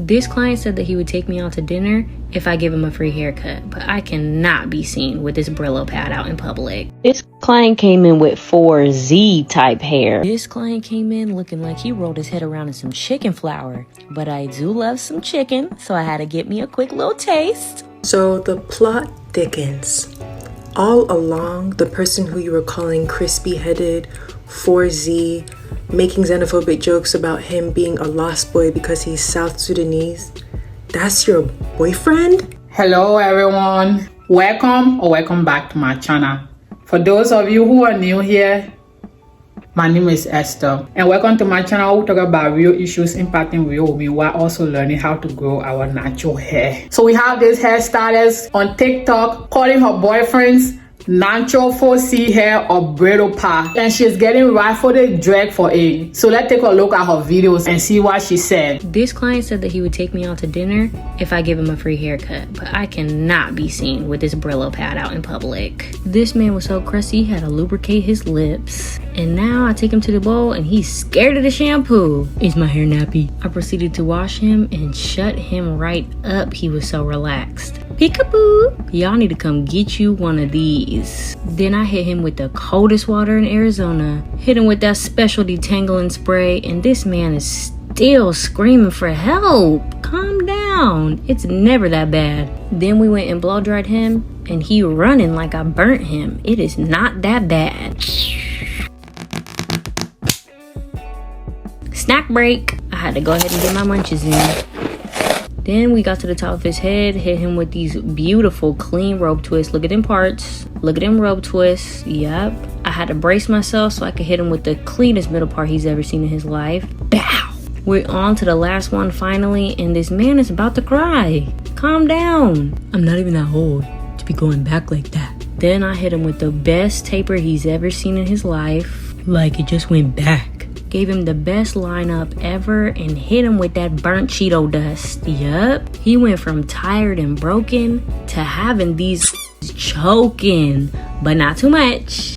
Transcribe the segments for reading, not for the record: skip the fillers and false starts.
This client said that he would take me out to dinner if I give him a free haircut, but I cannot be seen with this Brillo Pad out in public. This client came in with 4Z type hair. This client came in looking like he rolled his head around in some chicken flour, but I do love some chicken, so I had to get me a quick little taste. So the plot thickens. All along, the person who you were calling crispy-headed, 4Z, making xenophobic jokes about him being a lost boy because he's South Sudanese, that's your boyfriend? Hello everyone, welcome back to my channel. For those of you who are new here, my name is Esther, and welcome to my channel. We talk about real issues impacting real women while also learning how to grow our natural hair. So we have this hairstylist on TikTok calling her boyfriends natural 4C hair or Brillo Pad, and she's getting rightfully dragged for it. So let's take a look at her videos and see what she said. This client said that he would take me out to dinner if I give him a free haircut, but I cannot be seen with this Brillo Pad out in public. This man was so crusty he had to lubricate his lips. And now I take him to the bowl and he's scared of the shampoo. Is my hair nappy? I proceeded to wash him and shut him right up. He was so relaxed. Peekaboo! Y'all need to come get you one of these. Then I hit him with the coldest water in Arizona. Hit him with that special detangling spray, and this man is still screaming for help. Calm down. It's never that bad. Then we went and blow dried him, and he running like I burnt him. It is not that bad. Snack break. I had to go ahead and get my munchies in. Then we got to the top of his head, hit him with these beautiful clean rope twists. Look at them parts. Look at them rope twists. Yep. I had to brace myself so I could hit him with the cleanest middle part he's ever seen in his life. Bow. We're on to the last one finally, and this man is about to cry. Calm down. I'm not even that old to be going back like that. Then I hit him with the best taper he's ever seen in his life. Like it just went back. Gave him the best lineup ever and hit him with that burnt Cheeto dust. Yup. He went from tired and broken to having these choking, but not too much.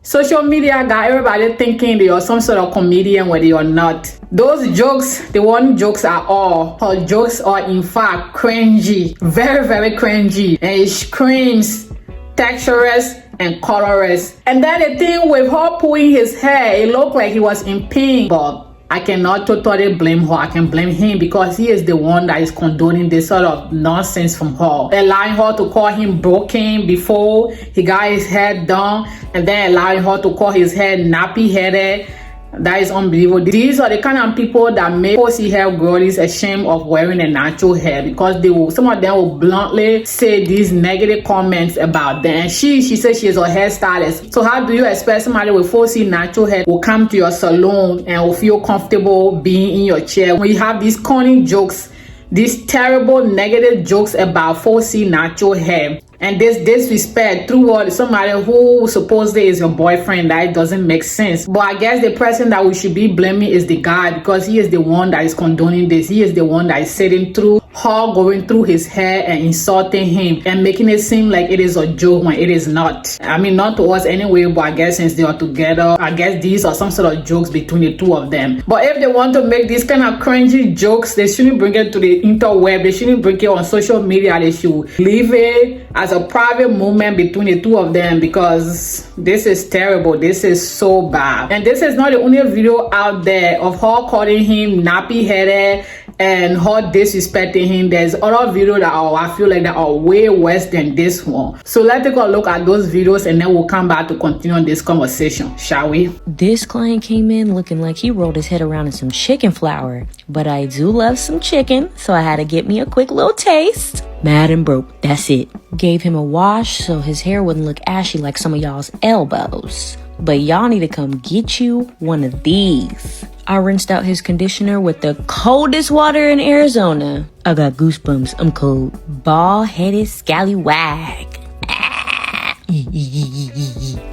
Social media got everybody thinking they are some sort of comedian when they are not. Those jokes, they weren't jokes at all. Her jokes are in fact cringy. Very, very cringy. And it screams Texerism and Colorism. And then the thing with her pulling his hair, it looked like he was in pain. But I cannot totally blame her. I can blame him because he is the one that is condoning this sort of nonsense from her. Allowing her to call him broken before he got his hair done, and then allowing her to call his hair nappy-headed. That is unbelievable. These are the kind of people that make 4C hair girlies ashamed of wearing a natural hair, because some of them will bluntly say these negative comments about them. And she says she is a hairstylist. So how do you expect somebody with 4C natural hair will come to your salon and will feel comfortable being in your chair when you have these corny jokes, these terrible negative jokes about 4C natural hair? And this disrespect toward somebody who supposedly is your boyfriend, that doesn't make sense. But I guess the person that we should be blaming is the guy, because he is the one that is condoning this. He is the one that is sitting through her going through his hair and insulting him and making it seem like it is a joke when it is not. I mean, not to us anyway, but I guess since they are together, I guess these are some sort of jokes between the two of them. But if they want to make these kind of cringy jokes, they shouldn't bring it to the interweb. They shouldn't bring it on social media. They should leave it as a private moment between the two of them, because this is terrible. This is so bad. And this is not the only video out there of her calling him nappy-headed and her disrespecting him. There's other videos that I feel like that are way worse than this one. So let's take a look at those videos and then we'll come back to continue this conversation, shall we? This client came in looking like he rolled his head around in some chicken flour, but I do love some chicken, so I had to get me a quick little taste. Mad and broke, that's it. Gave him a wash so his hair wouldn't look ashy like some of y'all's elbows. But y'all need to come get you one of these. I rinsed out his conditioner with the coldest water in Arizona. I got goosebumps, I'm cold. Bald-headed scallywag.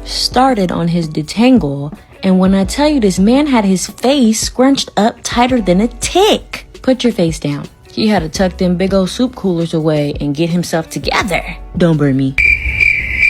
Started on his detangle, and when I tell you this man had his face scrunched up tighter than a tick. Put your face down. He had to tuck them big old soup coolers away and get himself together. Don't burn me,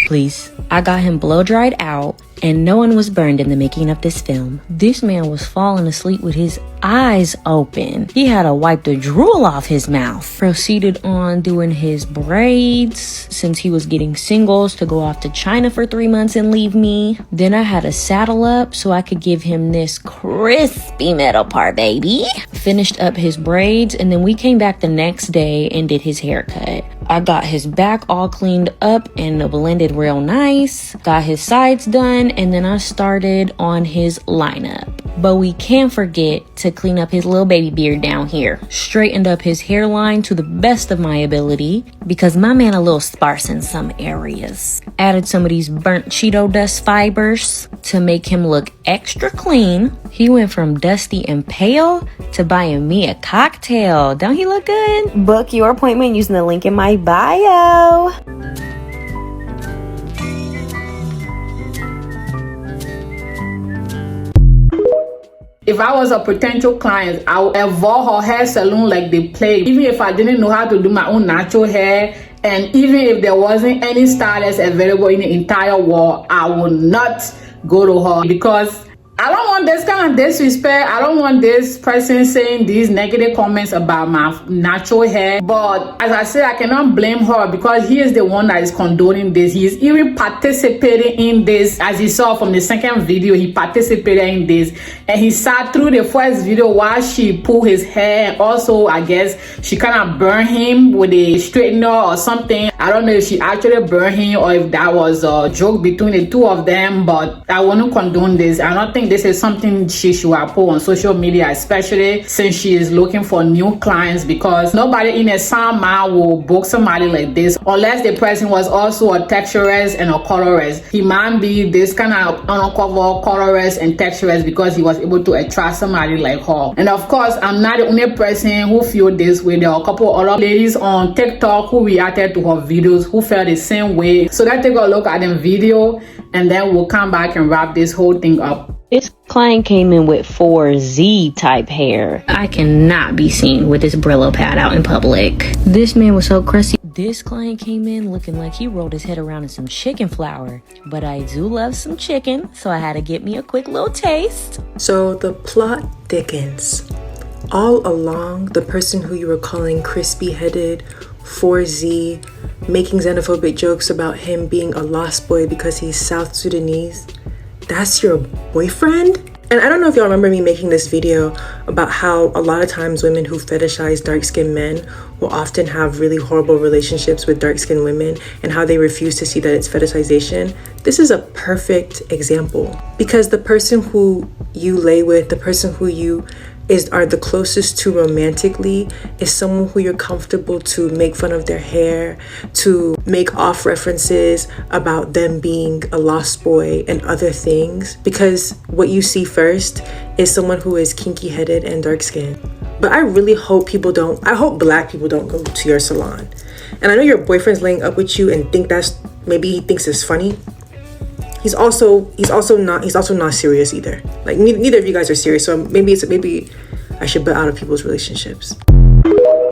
please. I got him blow dried out, and no one was burned in the making of this film. This man was falling asleep with his eyes open. He had to wipe the drool off his mouth. Proceeded on doing his braids since he was getting singles to go off to China for 3 months and leave me. Then I had to saddle up so I could give him this crispy middle part, baby. Finished up his braids, and then we came back the next day and did his haircut. I got his back all cleaned up and blended real nice. Got his sides done, and then I started on his lineup. But we can't forget to clean up his little baby beard down here. Straightened up his hairline to the best of my ability because my man a little sparse in some areas. Added some of these burnt Cheeto dust fibers to make him look extra clean. He went from dusty and pale to buying me a cocktail. Don't he look good? Book your appointment using the link in my bio. If I was a potential client, I would avoid her hair salon like the plague. Even if I didn't know how to do my own natural hair, and even if there wasn't any stylist available in the entire world, I would not go to her because I don't want this kind of disrespect. I don't want this person saying these negative comments about my natural hair. But as I said, I cannot blame her because he is the one that is condoning this. He is even participating in this. As you saw from the second video, he participated in this. And he sat through the first video while she pulled his hair. And also, I guess, she kind of burned him with a straightener or something. I don't know if she actually burned him or if that was a joke between the two of them. But I want to condone this. I don't think this is something she should put on social media, especially since she is looking for new clients, because nobody in a salon will book somebody like this unless the person was also a texturist and a colorist. He might be this kind of undercover colorist and texturist because he was able to attract somebody like her. And of course, I'm not the only person who feel this way. There are a couple other ladies on TikTok who reacted to her videos who felt the same way. So let's take a look at the video and then we'll come back and wrap this whole thing up. This client came in with 4Z type hair. I cannot be seen with this Brillo pad out in public. This man was so crusty. This client came in looking like he rolled his head around in some chicken flour. But I do love some chicken, so I had to get me a quick little taste. So the plot thickens. All along, the person who you were calling crispy-headed, 4Z, making xenophobic jokes about him being a lost boy because he's South Sudanese, that's your boyfriend? And I don't know if y'all remember me making this video about how a lot of times women who fetishize dark-skinned men will often have really horrible relationships with dark-skinned women and how they refuse to see that it's fetishization. This is a perfect example because the person who you lay with, the person who you are the closest to romantically is someone who you're comfortable to make fun of their hair, to make off references about them being a lost boy and other things, because what you see first is someone who is kinky headed and dark skinned. But I really hope I hope black people don't go to your salon. And I know your boyfriend's laying up with you and maybe he thinks it's funny. He's also not serious either. Like neither of you guys are serious, so maybe I should butt out of people's relationships.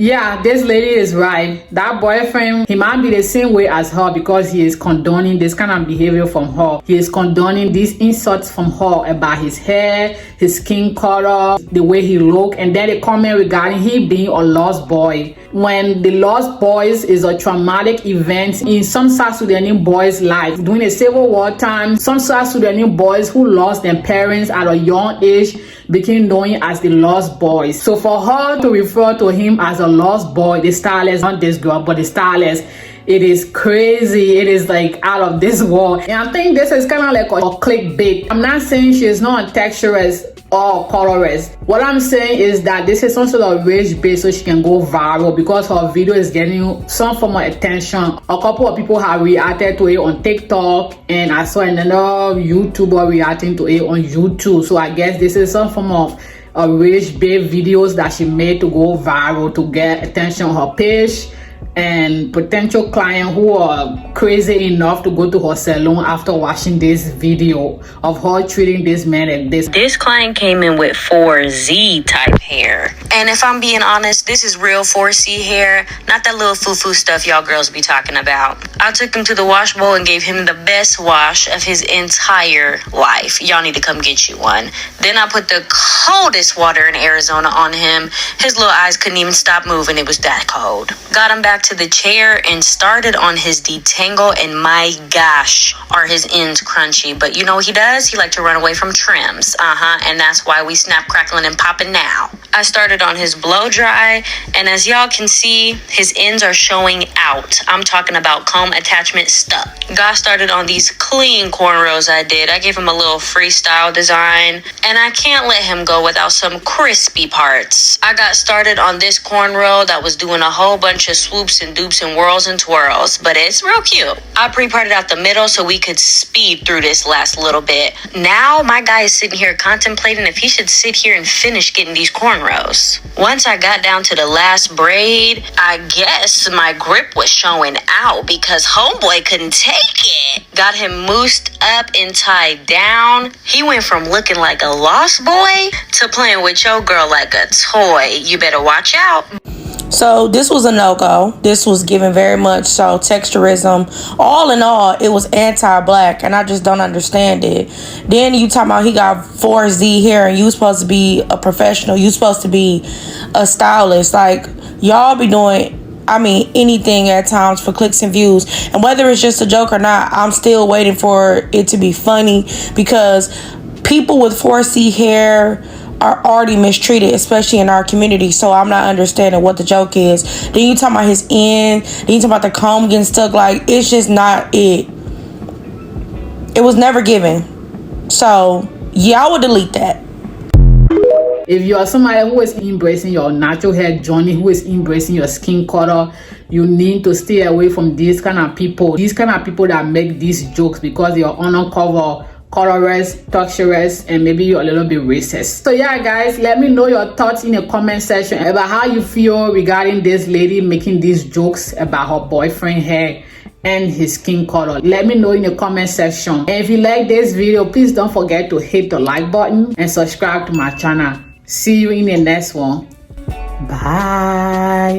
Yeah, this lady is right. That boyfriend, he might be the same way as her because he is condoning this kind of behavior from her. He is condoning these insults from her about his hair, his skin color, the way he look, and then the comment regarding him being a lost boy. When the lost boys is a traumatic event in some South Sudanese boys' life. During the Civil War time, some South Sudanese boys who lost their parents at a young age became known as the lost boys. So for her to refer to him as a lost boy, the stylist, not this girl, but the stylist, it is crazy. It is like out of this world. And I think this is kind of like a clickbait. I'm not saying she is not a texturist or colorist. What I'm saying is that this is some sort of rage bait so she can go viral because her video is getting some form of attention. A couple of people have reacted to it on TikTok, and I saw another YouTuber reacting to it on YouTube. So I guess this is some form of rage bait videos that she made to go viral to get attention on her page. and potential client who are crazy enough to go to her salon after watching this video of her treating this man like this. This client came in with 4Z type hair. And if I'm being honest, this is real 4C hair, not that little foo-foo stuff y'all girls be talking about. I took him to the wash bowl and gave him the best wash of his entire life. Y'all need to come get you one. Then I put the coldest water in Arizona on him. His little eyes couldn't even stop moving. It was that cold. Got him back to the chair and started on his detangle, and my gosh, are his ends crunchy. But you know what he does? He like to run away from trims. And that's why we snap, crackling, and popping now. I started on his blow dry, and as y'all can see, his ends are showing out. I'm talking about comb attachment stuck. Got started on these clean cornrows I did. I gave him a little freestyle design, and I can't let him go without some crispy parts. I got started on this cornrow that was doing a whole bunch of swoops and dupes and whirls and twirls, but it's real cute. I pre-parted out the middle so we could speed through this last little bit. Now my guy is sitting here contemplating if he should sit here and finish getting these cornrows. Once I got down to the last braid, I guess my grip was showing out because homeboy couldn't take it. Got him moosed up and tied down. He went from looking like a lost boy to playing with your girl like a toy. You better watch out. So this was a no-go. This was given very much so Texerism. All in all, it was anti-black, and I just don't understand it. Then you talking about he got 4Z hair, and you supposed to be a professional. You supposed to be a stylist. Like, y'all be doing, anything at times for clicks and views. And whether it's just a joke or not, I'm still waiting for it to be funny, because people with 4C hair are already mistreated, especially in our community. So I'm not understanding what the joke is. Then you talking about his end. Then you talking about the comb getting stuck. Like, it's just not it. It was never given. So yeah, I would delete that. If you are somebody who is embracing your natural hair journey, who is embracing your skin color, you need to stay away from these kind of people. These kind of people that make these jokes because they are undercover colorist, texturist, and maybe you're a little bit racist. So yeah, guys, let me know your thoughts in the comment section about how you feel regarding this lady making these jokes about her boyfriend hair and his skin color. Let me know in the comment section. And if you like this video, please don't forget to hit the like button and subscribe to my channel. See you in the next one. Bye.